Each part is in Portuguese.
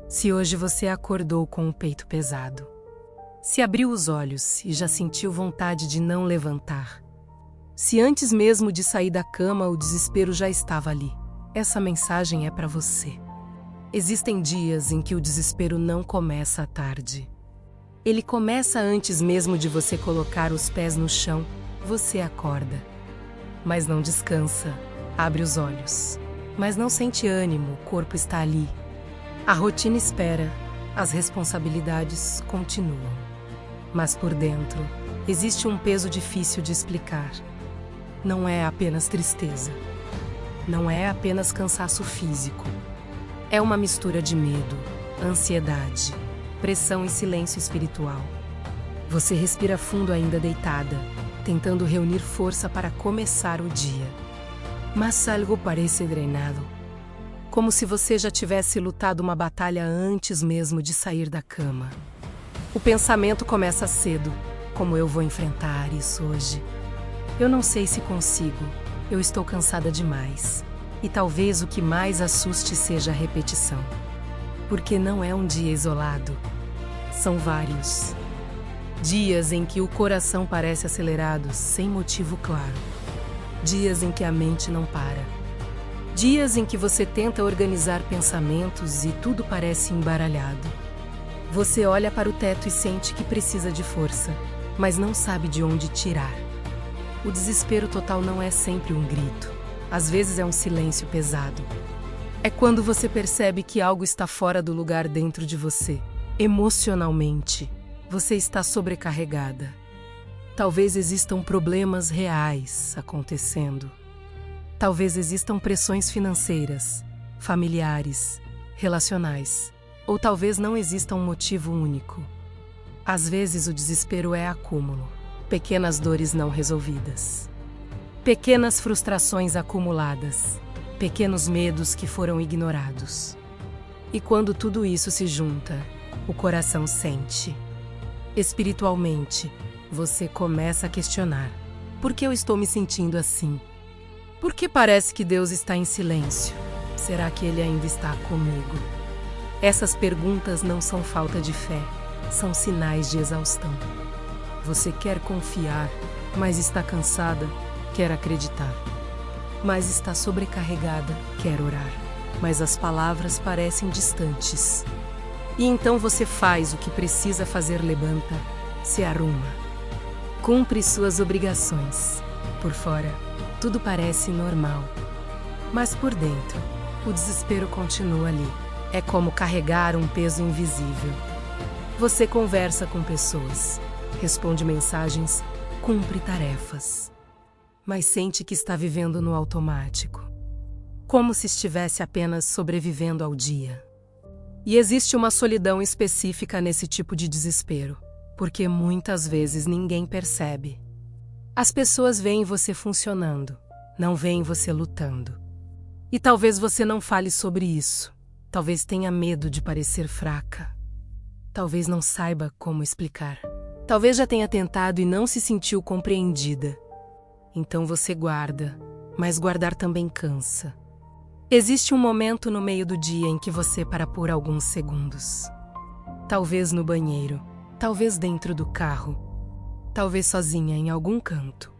Se hoje você acordou com o peito pesado, se abriu os olhos e já sentiu vontade de não levantar, se antes mesmo de sair da cama o desespero já estava ali, essa mensagem é para você. Existem dias em que o desespero não começa à tarde. Ele começa antes mesmo de você colocar os pés no chão. Você acorda, mas não descansa. Abre os olhos, mas não sente ânimo, o corpo está ali. A rotina espera, as responsabilidades continuam. Mas por dentro, existe um peso difícil de explicar. Não é apenas tristeza. Não é apenas cansaço físico. É uma mistura de medo, ansiedade, pressão e silêncio espiritual. Você respira fundo ainda deitada, tentando reunir força para começar o dia. Mas algo parece drenado. Como se você já tivesse lutado uma batalha antes mesmo de sair da cama. O pensamento começa cedo. Como eu vou enfrentar isso hoje? Eu não sei se consigo. Eu estou cansada demais. E talvez o que mais assuste seja a repetição. Porque não é um dia isolado. São vários. Dias em que o coração parece acelerado sem motivo claro. Dias em que a mente não para. Dias em que você tenta organizar pensamentos e tudo parece embaralhado. Você olha para o teto e sente que precisa de força, mas não sabe de onde tirar. O desespero total não é sempre um grito. Às vezes é um silêncio pesado. É quando você percebe que algo está fora do lugar dentro de você. Emocionalmente, você está sobrecarregada. Talvez existam problemas reais acontecendo. Talvez existam pressões financeiras, familiares, relacionais. Ou talvez não exista um motivo único. Às vezes o desespero é acúmulo. Pequenas dores não resolvidas. Pequenas frustrações acumuladas, pequenos medos que foram ignorados. E quando tudo isso se junta, o coração sente. Espiritualmente, você começa a questionar: por que eu estou me sentindo assim? Por que parece que Deus está em silêncio? Será que Ele ainda está comigo? Essas perguntas não são falta de fé, são sinais de exaustão. Você quer confiar, mas está cansada. Quer acreditar, mas está sobrecarregada, quer orar, mas as palavras parecem distantes. E então você faz o que precisa fazer, levanta, se arruma, cumpre suas obrigações. Por fora, tudo parece normal, mas por dentro, o desespero continua ali. É como carregar um peso invisível. Você conversa com pessoas, responde mensagens, cumpre tarefas. Mas sente que está vivendo no automático, como se estivesse apenas sobrevivendo ao dia. E existe uma solidão específica nesse tipo de desespero, porque muitas vezes ninguém percebe. As pessoas veem você funcionando, não veem você lutando. E talvez você não fale sobre isso, talvez tenha medo de parecer fraca, talvez não saiba como explicar, talvez já tenha tentado e não se sentiu compreendida. Então você guarda, mas guardar também cansa. Existe um momento no meio do dia em que você para por alguns segundos. Talvez no banheiro, talvez dentro do carro, talvez sozinha em algum canto.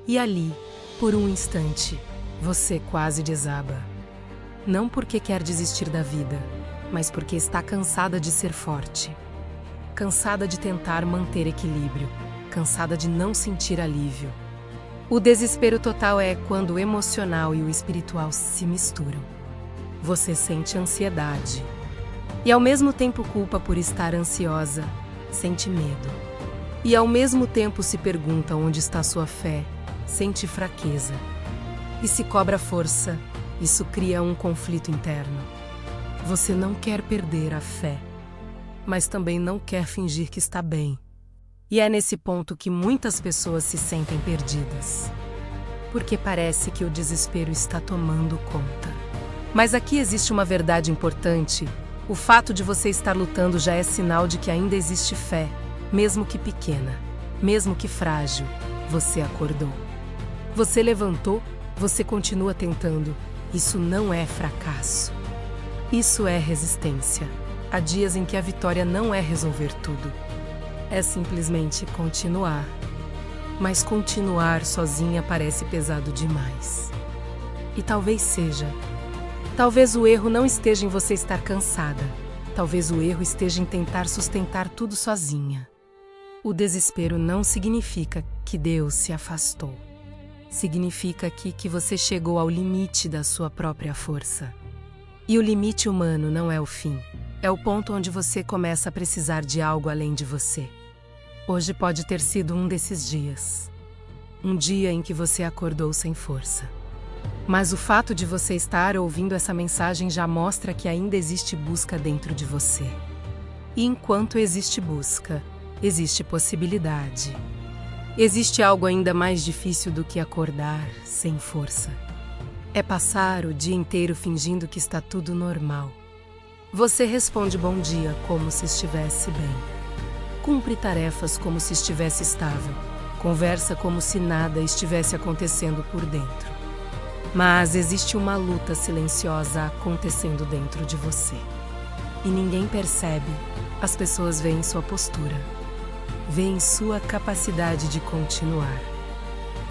E ali, por um instante, você quase desaba. Não porque quer desistir da vida, mas porque está cansada de ser forte. Cansada de tentar manter equilíbrio, cansada de não sentir alívio. O desespero total é quando o emocional e o espiritual se misturam. Você sente ansiedade e ao mesmo tempo culpa por estar ansiosa, sente medo. E ao mesmo tempo se pergunta onde está sua fé, sente fraqueza. E se cobra força, isso cria um conflito interno. Você não quer perder a fé, mas também não quer fingir que está bem. E é nesse ponto que muitas pessoas se sentem perdidas. Porque parece que o desespero está tomando conta. Mas aqui existe uma verdade importante. O fato de você estar lutando já é sinal de que ainda existe fé, mesmo que pequena, mesmo que frágil. Você acordou. Você levantou, você continua tentando. Isso não é fracasso. Isso é resistência. Há dias em que a vitória não é resolver tudo. É simplesmente continuar. Mas continuar sozinha parece pesado demais. E talvez seja. Talvez o erro não esteja em você estar cansada. Talvez o erro esteja em tentar sustentar tudo sozinha. O desespero não significa que Deus se afastou. Significa que você chegou ao limite da sua própria força. E o limite humano não é o fim. É o ponto onde você começa a precisar de algo além de você. Hoje pode ter sido um desses dias. Um dia em que você acordou sem força. Mas o fato de você estar ouvindo essa mensagem já mostra que ainda existe busca dentro de você. E enquanto existe busca, existe possibilidade. Existe algo ainda mais difícil do que acordar sem força. É passar o dia inteiro fingindo que está tudo normal. Você responde bom dia como se estivesse bem. Cumpre tarefas como se estivesse estável. Conversa como se nada estivesse acontecendo por dentro. Mas existe uma luta silenciosa acontecendo dentro de você. E ninguém percebe. As pessoas veem sua postura. Veem sua capacidade de continuar.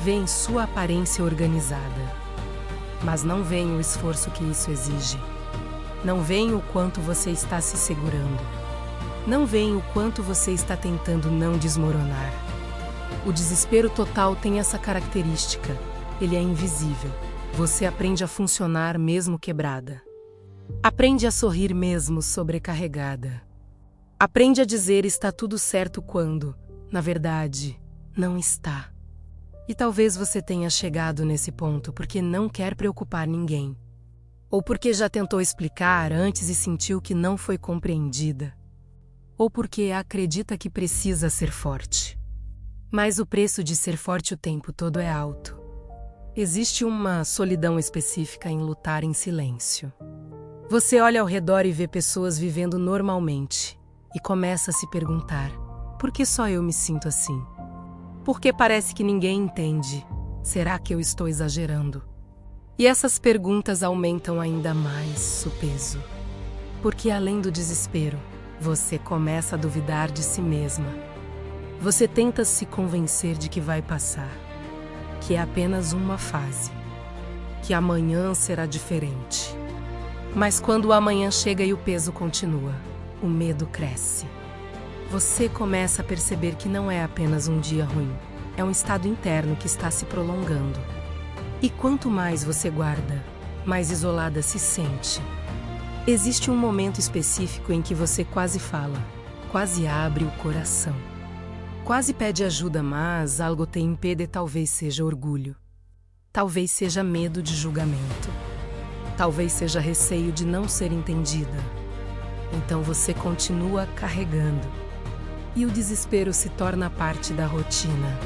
Veem sua aparência organizada. Mas não veem o esforço que isso exige. Não veem o quanto você está se segurando. Não veem o quanto você está tentando não desmoronar. O desespero total tem essa característica. Ele é invisível. Você aprende a funcionar mesmo quebrada. Aprende a sorrir mesmo sobrecarregada. Aprende a dizer está tudo certo quando, na verdade, não está. E talvez você tenha chegado nesse ponto porque não quer preocupar ninguém. Ou porque já tentou explicar antes e sentiu que não foi compreendida. Ou porque acredita que precisa ser forte. Mas o preço de ser forte o tempo todo é alto. Existe uma solidão específica em lutar em silêncio. Você olha ao redor e vê pessoas vivendo normalmente e começa a se perguntar: por que só eu me sinto assim? Porque parece que ninguém entende. Será que eu estou exagerando? E essas perguntas aumentam ainda mais o peso. Porque além do desespero, você começa a duvidar de si mesma. Você tenta se convencer de que vai passar, que é apenas uma fase, que amanhã será diferente. Mas quando o amanhã chega e o peso continua, o medo cresce. Você começa a perceber que não é apenas um dia ruim, é um estado interno que está se prolongando. E quanto mais você guarda, mais isolada se sente. Existe um momento específico em que você quase fala, quase abre o coração. Quase pede ajuda, mas algo te impede. Talvez seja orgulho. Talvez seja medo de julgamento. Talvez seja receio de não ser entendida. Então você continua carregando. E o desespero se torna parte da rotina.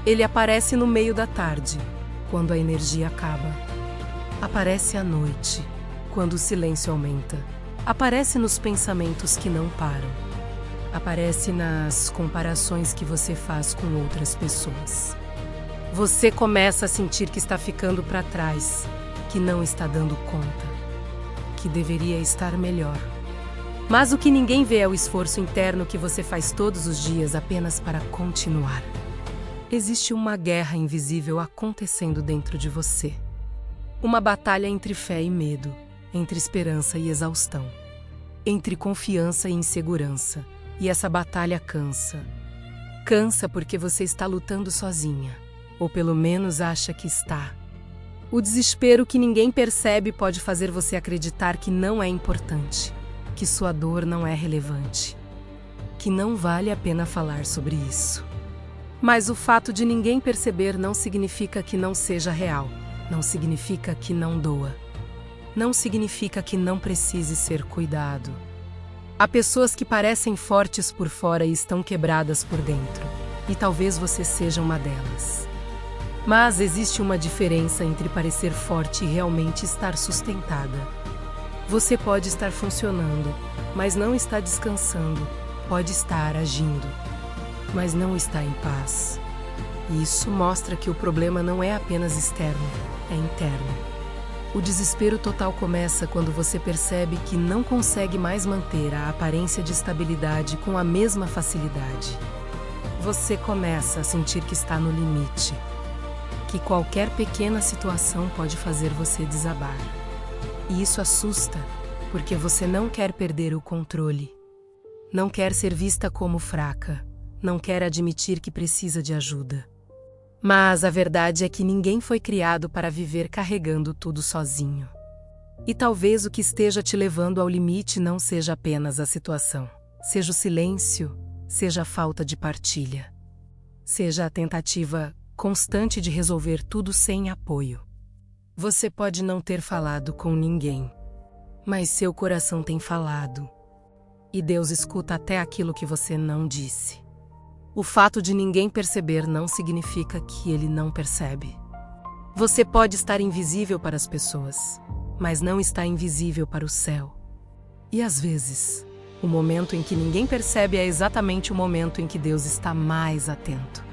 Ele aparece no meio da tarde, quando a energia acaba. Aparece à noite, quando o silêncio aumenta. Aparece nos pensamentos que não param. Aparece nas comparações que você faz com outras pessoas. Você começa a sentir que está ficando para trás, que não está dando conta, que deveria estar melhor. Mas o que ninguém vê é o esforço interno que você faz todos os dias apenas para continuar. Existe uma guerra invisível acontecendo dentro de você. Uma batalha entre fé e medo, entre esperança e exaustão, entre confiança e insegurança. E essa batalha cansa. Cansa porque você está lutando sozinha, ou pelo menos acha que está. O desespero que ninguém percebe pode fazer você acreditar que não é importante, que sua dor não é relevante, que não vale a pena falar sobre isso. Mas o fato de ninguém perceber não significa que não seja real, não significa que não doa, não significa que não precise ser cuidado. Há pessoas que parecem fortes por fora e estão quebradas por dentro, e talvez você seja uma delas. Mas existe uma diferença entre parecer forte e realmente estar sustentada. Você pode estar funcionando, mas não está descansando. Pode estar agindo, mas não está em paz. E isso mostra que o problema não é apenas externo, é interno. O desespero total começa quando você percebe que não consegue mais manter a aparência de estabilidade com a mesma facilidade. Você começa a sentir que está no limite, que qualquer pequena situação pode fazer você desabar. E isso assusta, porque você não quer perder o controle. Não quer ser vista como fraca, não quer admitir que precisa de ajuda. Mas a verdade é que ninguém foi criado para viver carregando tudo sozinho. E talvez o que esteja te levando ao limite não seja apenas a situação, seja o silêncio, seja a falta de partilha, seja a tentativa constante de resolver tudo sem apoio. Você pode não ter falado com ninguém, mas seu coração tem falado. E Deus escuta até aquilo que você não disse. O fato de ninguém perceber não significa que Ele não percebe. Você pode estar invisível para as pessoas, mas não está invisível para o céu. E às vezes, o momento em que ninguém percebe é exatamente o momento em que Deus está mais atento.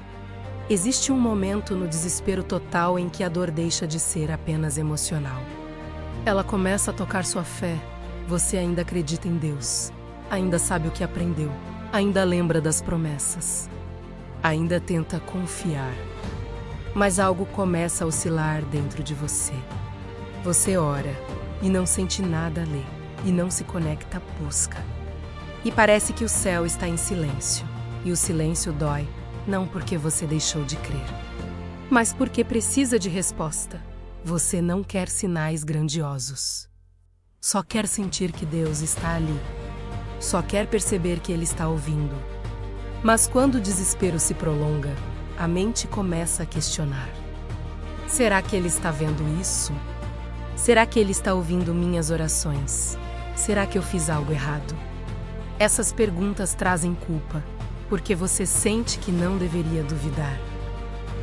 Existe um momento no desespero total em que a dor deixa de ser apenas emocional. Ela começa a tocar sua fé. Você ainda acredita em Deus, ainda sabe o que aprendeu, ainda lembra das promessas, ainda tenta confiar. Mas algo começa a oscilar dentro de você. Você ora e não sente nada ali, e não se conecta à busca. E parece que o céu está em silêncio, e o silêncio dói, não porque você deixou de crer, mas porque precisa de resposta. Você não quer sinais grandiosos. Só quer sentir que Deus está ali. Só quer perceber que Ele está ouvindo. Mas quando o desespero se prolonga, a mente começa a questionar. Será que Ele está vendo isso? Será que Ele está ouvindo minhas orações? Será que eu fiz algo errado? Essas perguntas trazem culpa, porque você sente que não deveria duvidar.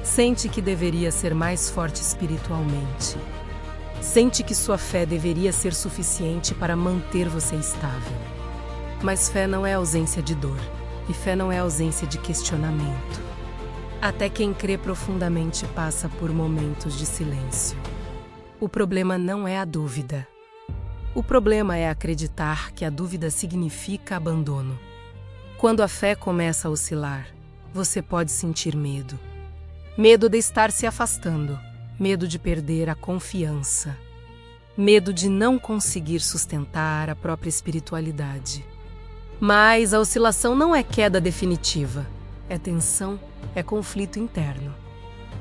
Sente que deveria ser mais forte espiritualmente. Sente que sua fé deveria ser suficiente para manter você estável. Mas fé não é ausência de dor, e fé não é ausência de questionamento. Até quem crê profundamente passa por momentos de silêncio. O problema não é a dúvida. O problema é acreditar que a dúvida significa abandono. Quando a fé começa a oscilar, você pode sentir medo. Medo de estar se afastando, medo de perder a confiança, medo de não conseguir sustentar a própria espiritualidade. Mas a oscilação não é queda definitiva, é tensão, é conflito interno.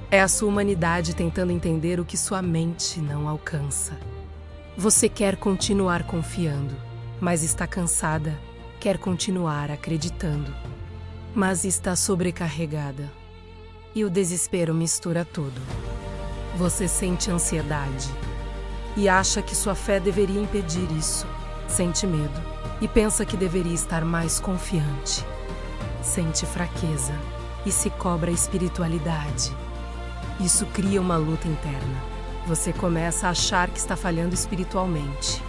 É a sua humanidade tentando entender o que sua mente não alcança. Você quer continuar confiando, mas está cansada, quer continuar acreditando, mas está sobrecarregada. E o desespero mistura tudo. Você sente ansiedade e acha que sua fé deveria impedir isso. Sente medo e pensa que deveria estar mais confiante. Sente fraqueza e se cobra a espiritualidade. Isso cria uma luta interna. Você começa a achar que está falhando espiritualmente.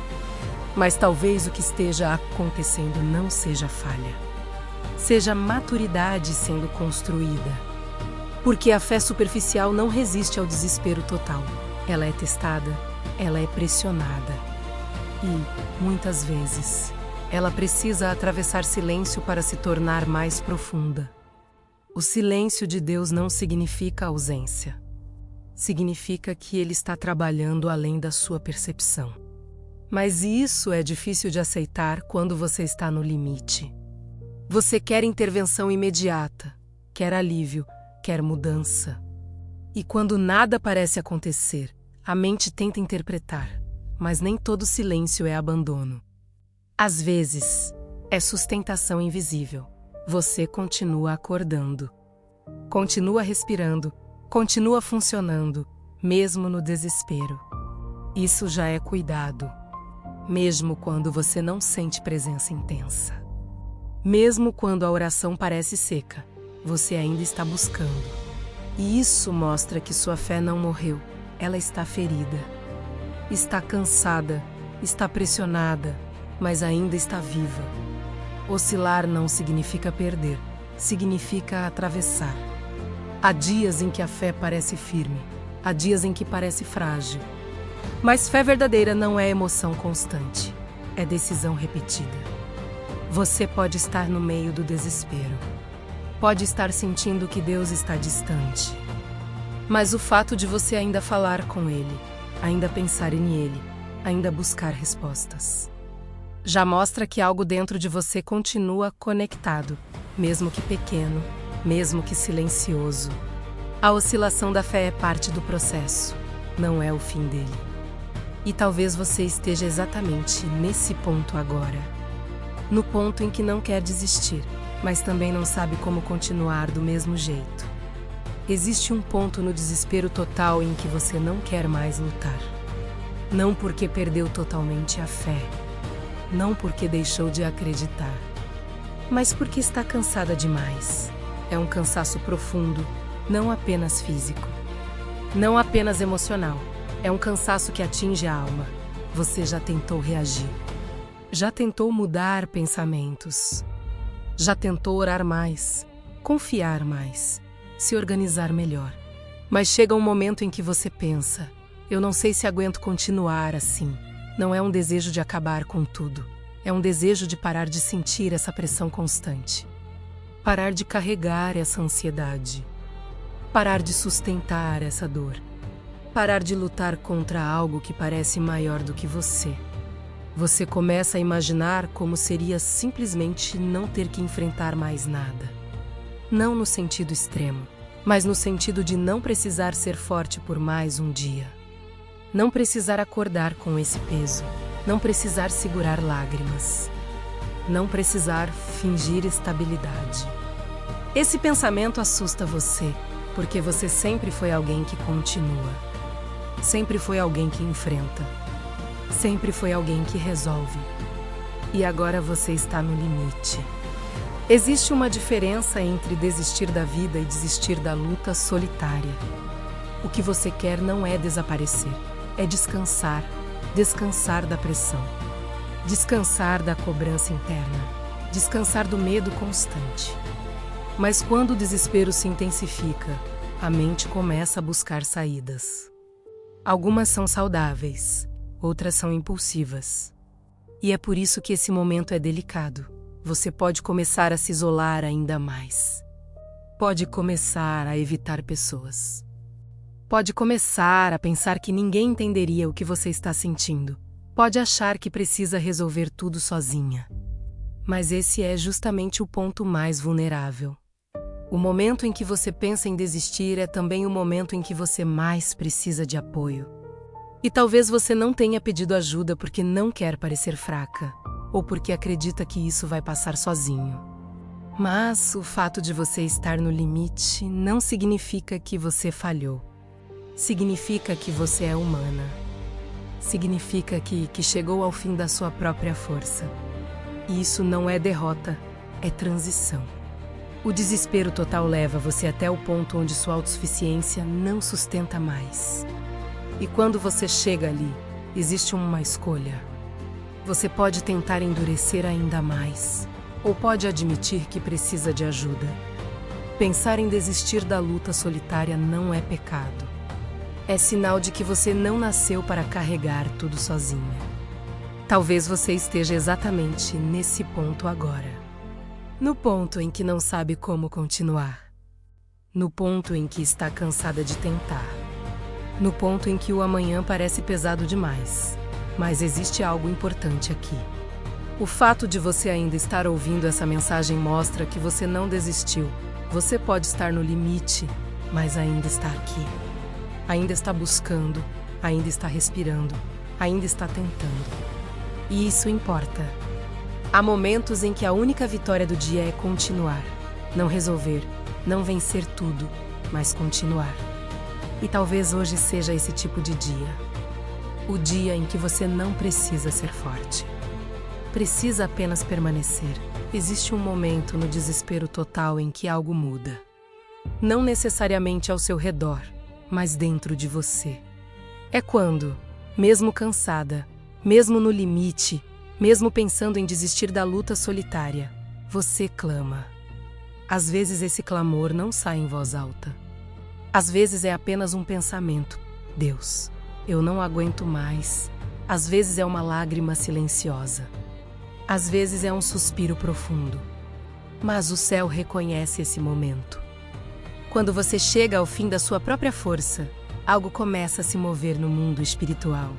Mas talvez o que esteja acontecendo não seja falha. Seja maturidade sendo construída. Porque a fé superficial não resiste ao desespero total. Ela é testada, ela é pressionada. E, muitas vezes, ela precisa atravessar silêncio para se tornar mais profunda. O silêncio de Deus não significa ausência. Significa que Ele está trabalhando além da sua percepção. Mas isso é difícil de aceitar quando você está no limite. Você quer intervenção imediata, quer alívio, quer mudança. E quando nada parece acontecer, a mente tenta interpretar, mas nem todo silêncio é abandono. Às vezes, é sustentação invisível. Você continua acordando, continua respirando, continua funcionando, mesmo no desespero. Isso já é cuidado, mesmo quando você não sente presença intensa. Mesmo quando a oração parece seca, você ainda está buscando. E isso mostra que sua fé não morreu, ela está ferida. Está cansada, está pressionada, mas ainda está viva. Oscilar não significa perder, significa atravessar. Há dias em que a fé parece firme, há dias em que parece frágil. Mas fé verdadeira não é emoção constante, é decisão repetida. Você pode estar no meio do desespero. Pode estar sentindo que Deus está distante. Mas o fato de você ainda falar com Ele, ainda pensar nele, ainda buscar respostas, já mostra que algo dentro de você continua conectado, mesmo que pequeno, mesmo que silencioso. A oscilação da fé é parte do processo, não é o fim dele. E talvez você esteja exatamente nesse ponto agora. No ponto em que não quer desistir, mas também não sabe como continuar do mesmo jeito. Existe um ponto no desespero total em que você não quer mais lutar. Não porque perdeu totalmente a fé, não porque deixou de acreditar, mas porque está cansada demais. É um cansaço profundo, não apenas físico, não apenas emocional. É um cansaço que atinge a alma. Você já tentou reagir. Já tentou mudar pensamentos. Já tentou orar mais, confiar mais, se organizar melhor. Mas chega um momento em que você pensa: eu não sei se aguento continuar assim. Não é um desejo de acabar com tudo. É um desejo de parar de sentir essa pressão constante. Parar de carregar essa ansiedade. Parar de sustentar essa dor. Parar de lutar contra algo que parece maior do que você. Você começa a imaginar como seria simplesmente não ter que enfrentar mais nada. Não no sentido extremo, mas no sentido de não precisar ser forte por mais um dia. Não precisar acordar com esse peso. Não precisar segurar lágrimas. Não precisar fingir estabilidade. Esse pensamento assusta você, porque você sempre foi alguém que continua. Sempre foi alguém que enfrenta. Sempre foi alguém que resolve. E agora você está no limite. Existe uma diferença entre desistir da vida e desistir da luta solitária. O que você quer não é desaparecer, é descansar. Descansar da pressão. Descansar da cobrança interna. Descansar do medo constante. Mas quando o desespero se intensifica, a mente começa a buscar saídas. Algumas são saudáveis, outras são impulsivas. E é por isso que esse momento é delicado. Você pode começar a se isolar ainda mais. Pode começar a evitar pessoas. Pode começar a pensar que ninguém entenderia o que você está sentindo. Pode achar que precisa resolver tudo sozinha. Mas esse é justamente o ponto mais vulnerável. O momento em que você pensa em desistir é também o momento em que você mais precisa de apoio. E talvez você não tenha pedido ajuda porque não quer parecer fraca, ou porque acredita que isso vai passar sozinho. Mas o fato de você estar no limite não significa que você falhou. Significa que você é humana. Significa que chegou ao fim da sua própria força. E isso não é derrota, é transição. O desespero total leva você até o ponto onde sua autossuficiência não sustenta mais. E quando você chega ali, existe uma escolha. Você pode tentar endurecer ainda mais, ou pode admitir que precisa de ajuda. Pensar em desistir da luta solitária não é pecado. É sinal de que você não nasceu para carregar tudo sozinha. Talvez você esteja exatamente nesse ponto agora. No ponto em que não sabe como continuar. No ponto em que está cansada de tentar. No ponto em que o amanhã parece pesado demais. Mas existe algo importante aqui. O fato de você ainda estar ouvindo essa mensagem mostra que você não desistiu. Você pode estar no limite, mas ainda está aqui. Ainda está buscando, ainda está respirando, ainda está tentando. E isso importa. Há momentos em que a única vitória do dia é continuar. Não resolver, não vencer tudo, mas continuar. E talvez hoje seja esse tipo de dia. O dia em que você não precisa ser forte. Precisa apenas permanecer. Existe um momento no desespero total em que algo muda. Não necessariamente ao seu redor, mas dentro de você. É quando, mesmo cansada, mesmo no limite, mesmo pensando em desistir da luta solitária, você clama. Às vezes esse clamor não sai em voz alta. Às vezes é apenas um pensamento: Deus, eu não aguento mais. Às vezes é uma lágrima silenciosa. Às vezes é um suspiro profundo. Mas o céu reconhece esse momento. Quando você chega ao fim da sua própria força, algo começa a se mover no mundo espiritual.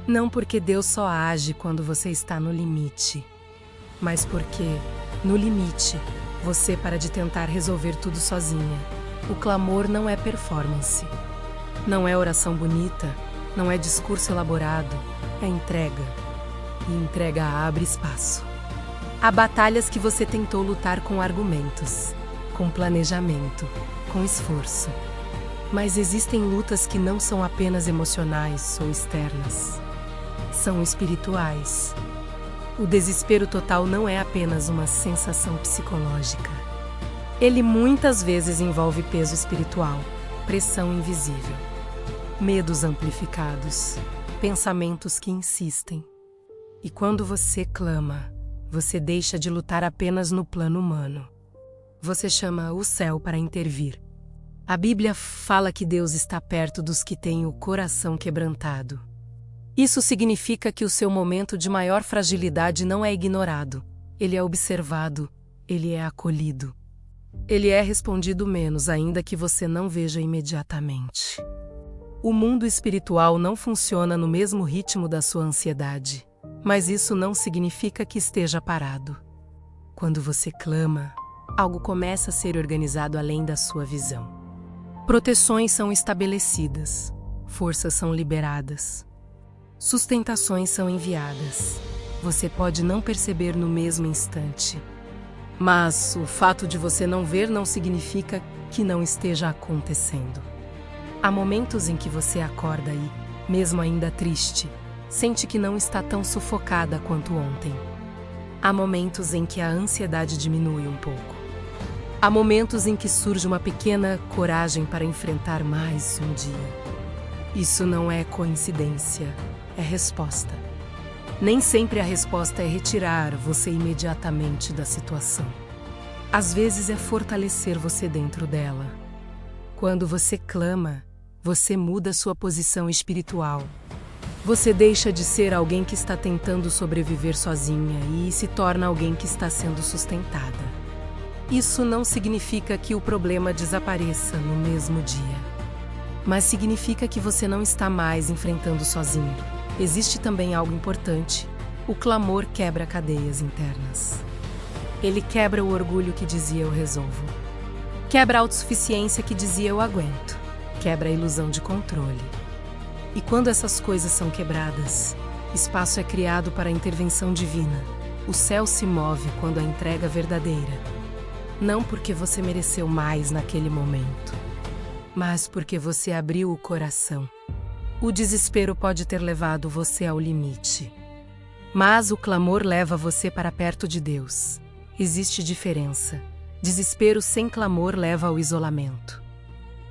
Não porque Deus só age quando você está no limite, mas porque, no limite, você para de tentar resolver tudo sozinha. O clamor não é performance. Não é oração bonita, não é discurso elaborado, é entrega. E entrega abre espaço. Há batalhas que você tentou lutar com argumentos, com planejamento, com esforço. Mas existem lutas que não são apenas emocionais ou externas. São espirituais. O desespero total não é apenas uma sensação psicológica. Ele muitas vezes envolve peso espiritual, pressão invisível, medos amplificados, pensamentos que insistem. E quando você clama, você deixa de lutar apenas no plano humano. Você chama o céu para intervir. A Bíblia fala que Deus está perto dos que têm o coração quebrantado. Isso significa que o seu momento de maior fragilidade não é ignorado. Ele é observado, ele é acolhido. Ele é respondido menos, ainda que você não veja imediatamente. O mundo espiritual não funciona no mesmo ritmo da sua ansiedade, mas isso não significa que esteja parado. Quando você clama, algo começa a ser organizado além da sua visão. Proteções são estabelecidas, forças são liberadas, sustentações são enviadas. Você pode não perceber no mesmo instante, mas o fato de você não ver não significa que não esteja acontecendo. Há momentos em que você acorda e, mesmo ainda triste, sente que não está tão sufocada quanto ontem. Há momentos em que a ansiedade diminui um pouco. Há momentos em que surge uma pequena coragem para enfrentar mais um dia. Isso não é coincidência, é resposta. Nem sempre a resposta é retirar você imediatamente da situação. Às vezes é fortalecer você dentro dela. Quando você clama, você muda sua posição espiritual. Você deixa de ser alguém que está tentando sobreviver sozinha e se torna alguém que está sendo sustentada. Isso não significa que o problema desapareça no mesmo dia, mas significa que você não está mais enfrentando sozinho. Existe também algo importante. O clamor quebra cadeias internas. Ele quebra o orgulho que dizia eu resolvo. Quebra a autossuficiência que dizia eu aguento. Quebra a ilusão de controle. E quando essas coisas são quebradas, espaço é criado para a intervenção divina. O céu se move quando a entrega verdadeira. Não porque você mereceu mais naquele momento, mas porque você abriu o coração. O desespero pode ter levado você ao limite, mas o clamor leva você para perto de Deus. Existe diferença. Desespero sem clamor leva ao isolamento.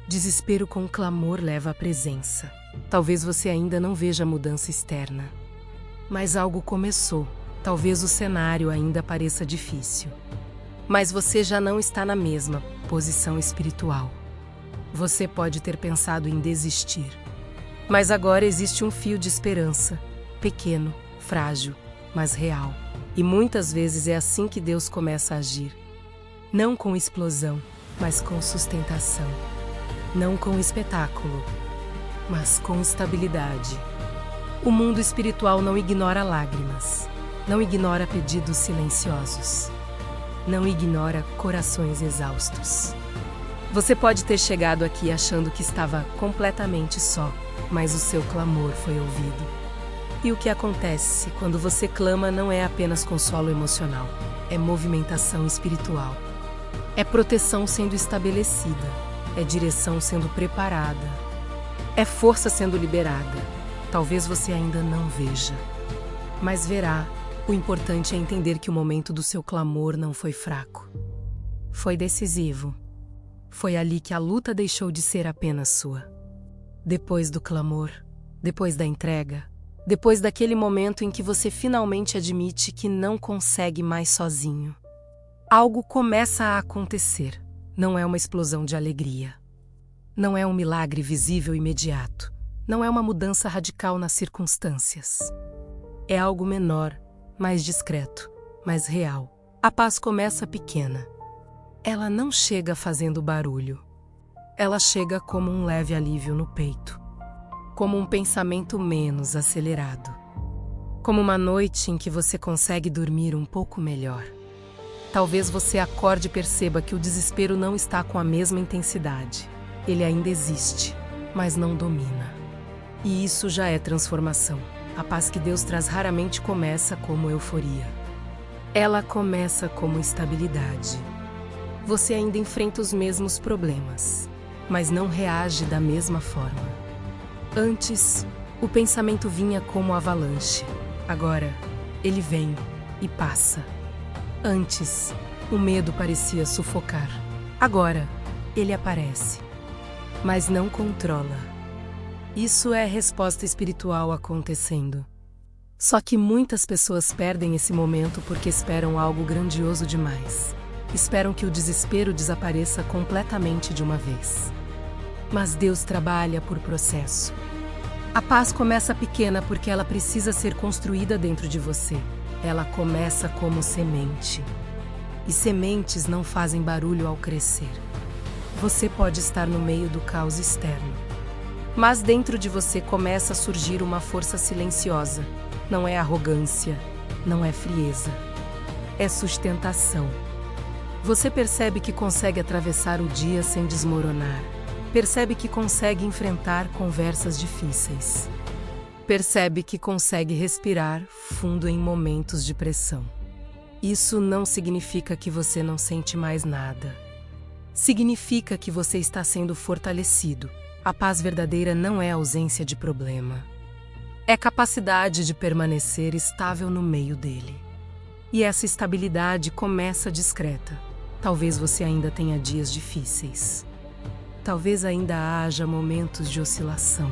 Desespero com clamor leva à presença. Talvez você ainda não veja mudança externa, mas algo começou. Talvez o cenário ainda pareça difícil, mas você já não está na mesma posição espiritual. Você pode ter pensado em desistir, mas agora existe um fio de esperança, pequeno, frágil, mas real. E muitas vezes é assim que Deus começa a agir. Não com explosão, mas com sustentação. Não com espetáculo, mas com estabilidade. O mundo espiritual não ignora lágrimas, não ignora pedidos silenciosos, não ignora corações exaustos. Você pode ter chegado aqui achando que estava completamente só, mas o seu clamor foi ouvido. E o que acontece quando você clama não é apenas consolo emocional, é movimentação espiritual. É proteção sendo estabelecida, é direção sendo preparada, é força sendo liberada. Talvez você ainda não veja, mas verá. O importante é entender que o momento do seu clamor não foi fraco. Foi decisivo. Foi ali que a luta deixou de ser apenas sua. Depois do clamor, depois da entrega, depois daquele momento em que você finalmente admite que não consegue mais sozinho, algo começa a acontecer. Não é uma explosão de alegria. Não é um milagre visível imediato, Não é uma mudança radical nas circunstâncias. É algo menor, mais discreto, mais real. A paz começa pequena. Ela não chega fazendo barulho. Ela chega como um leve alívio no peito. Como um pensamento menos acelerado. Como uma noite em que você consegue dormir um pouco melhor. Talvez você acorde e perceba que o desespero não está com a mesma intensidade. Ele ainda existe, mas não domina. E isso já é transformação. A paz que Deus traz raramente começa como euforia. Ela começa como estabilidade. Você ainda enfrenta os mesmos problemas, mas não reage da mesma forma. Antes, o pensamento vinha como avalanche. Agora, ele vem e passa. Antes, o medo parecia sufocar. Agora, ele aparece, mas não controla. Isso é resposta espiritual acontecendo. Só que muitas pessoas perdem esse momento porque esperam algo grandioso demais. Esperam que o desespero desapareça completamente de uma vez. Mas Deus trabalha por processo. A paz começa pequena porque ela precisa ser construída dentro de você. Ela começa como semente. E sementes não fazem barulho ao crescer. Você pode estar no meio do caos externo. Mas dentro de você começa a surgir uma força silenciosa. Não é arrogância, não é frieza. É sustentação. Você percebe que consegue atravessar o dia sem desmoronar. Percebe que consegue enfrentar conversas difíceis. Percebe que consegue respirar fundo em momentos de pressão. Isso não significa que você não sente mais nada. Significa que você está sendo fortalecido. A paz verdadeira não é ausência de problema. É capacidade de permanecer estável no meio dele. E essa estabilidade começa discreta. Talvez você ainda tenha dias difíceis. Talvez ainda haja momentos de oscilação.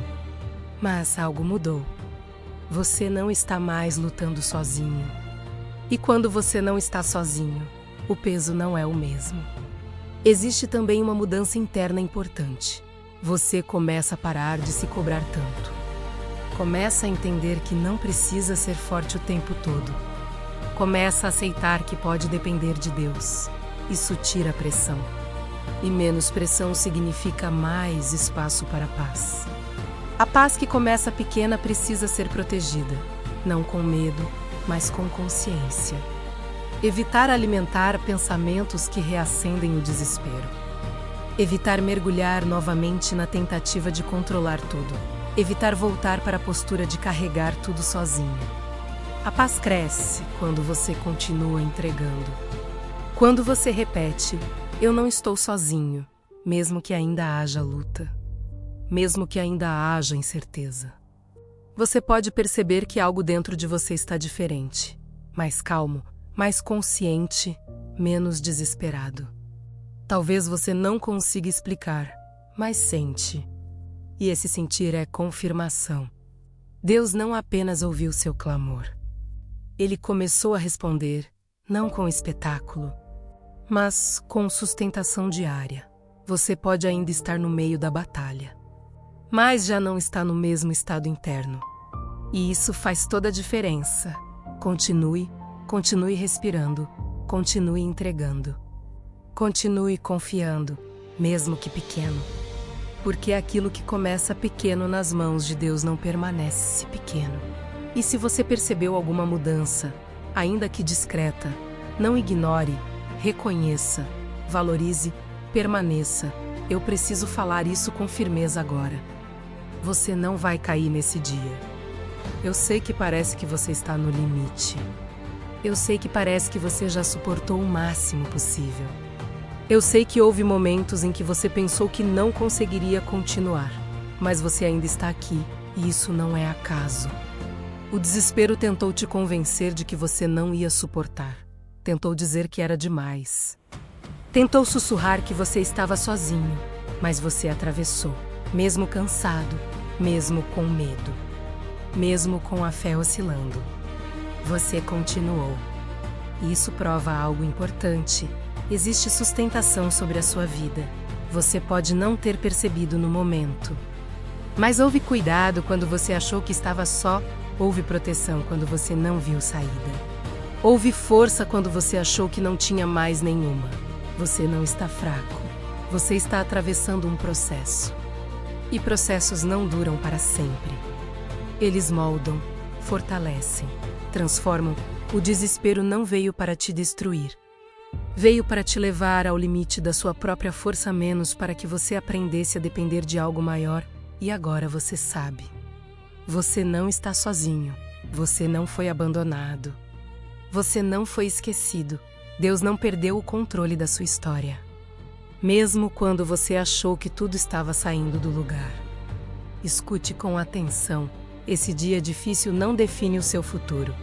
Mas algo mudou. Você não está mais lutando sozinho. E quando você não está sozinho, o peso não é o mesmo. Existe também uma mudança interna importante. Você começa a parar de se cobrar tanto. Começa a entender que não precisa ser forte o tempo todo. Começa a aceitar que pode depender de Deus. Isso tira a pressão. E menos pressão significa mais espaço para a paz. A paz que começa pequena precisa ser protegida, não com medo, mas com consciência. Evitar alimentar pensamentos que reacendem o desespero. Evitar mergulhar novamente na tentativa de controlar tudo. Evitar voltar para a postura de carregar tudo sozinho. A paz cresce quando você continua entregando. Quando você repete, eu não estou sozinho, mesmo que ainda haja luta. Mesmo que ainda haja incerteza. Você pode perceber que algo dentro de você está diferente. Mais calmo, mais consciente, menos desesperado. Talvez você não consiga explicar, mas sente. E esse sentir é confirmação. Deus não apenas ouviu seu clamor. Ele começou a responder, não com espetáculo, mas com sustentação diária. Você pode ainda estar no meio da batalha, mas já não está no mesmo estado interno. E isso faz toda a diferença. Continue respirando, continue entregando. Continue confiando, mesmo que pequeno. Porque aquilo que começa pequeno nas mãos de Deus não permanece pequeno. E se você percebeu alguma mudança, ainda que discreta, não ignore, reconheça, valorize, permaneça. Eu preciso falar isso com firmeza agora. Você não vai cair nesse dia. Eu sei que parece que você está no limite. Eu sei que parece que você já suportou o máximo possível. Eu sei que houve momentos em que você pensou que não conseguiria continuar, mas você ainda está aqui, e isso não é acaso. O desespero tentou te convencer de que você não ia suportar. Tentou dizer que era demais. Tentou sussurrar que você estava sozinho, mas você atravessou, mesmo cansado, mesmo com medo, mesmo com a fé oscilando. Você continuou. E isso prova algo importante. Existe sustentação sobre a sua vida. Você pode não ter percebido no momento, Mas houve cuidado quando você achou que estava só, houve proteção quando você não viu saída. Houve força quando você achou que não tinha mais nenhuma. Você não está fraco. Você está atravessando um processo. E processos não duram para sempre. Eles moldam, fortalecem, transformam. O desespero não veio para te destruir. Veio para te levar ao limite da sua própria força a menos para que você aprendesse a depender de algo maior. E agora você sabe. Você não está sozinho. Você não foi abandonado. Você não foi esquecido. Deus não perdeu o controle da sua história. Mesmo quando você achou que tudo estava saindo do lugar. Escute com atenção. Esse dia difícil não define o seu futuro.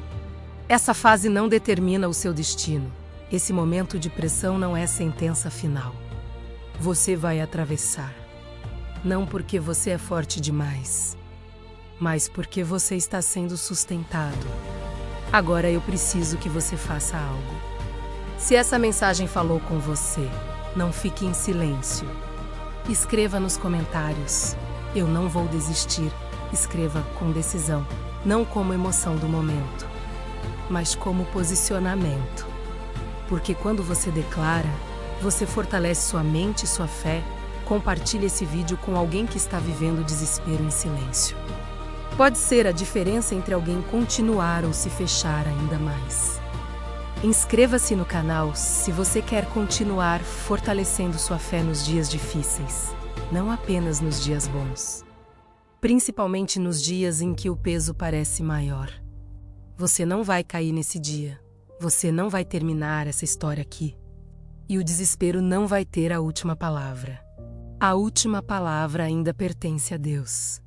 Essa fase não determina o seu destino. Esse momento de pressão não é sentença final. Você vai atravessar. Não porque você é forte demais, mas porque você está sendo sustentado. Agora eu preciso que você faça algo. Se essa mensagem falou com você, não fique em silêncio. Escreva nos comentários. Eu não vou desistir. Escreva com decisão, não como emoção do momento, mas como posicionamento. Porque quando você declara, você fortalece sua mente e sua fé. Compartilhe esse vídeo com alguém que está vivendo desespero em silêncio. Pode ser a diferença entre alguém continuar ou se fechar ainda mais. Inscreva-se no canal se você quer continuar fortalecendo sua fé nos dias difíceis, não apenas nos dias bons. Principalmente nos dias em que o peso parece maior. Você não vai cair nesse dia. Você não vai terminar essa história aqui. E o desespero não vai ter a última palavra. A última palavra ainda pertence a Deus.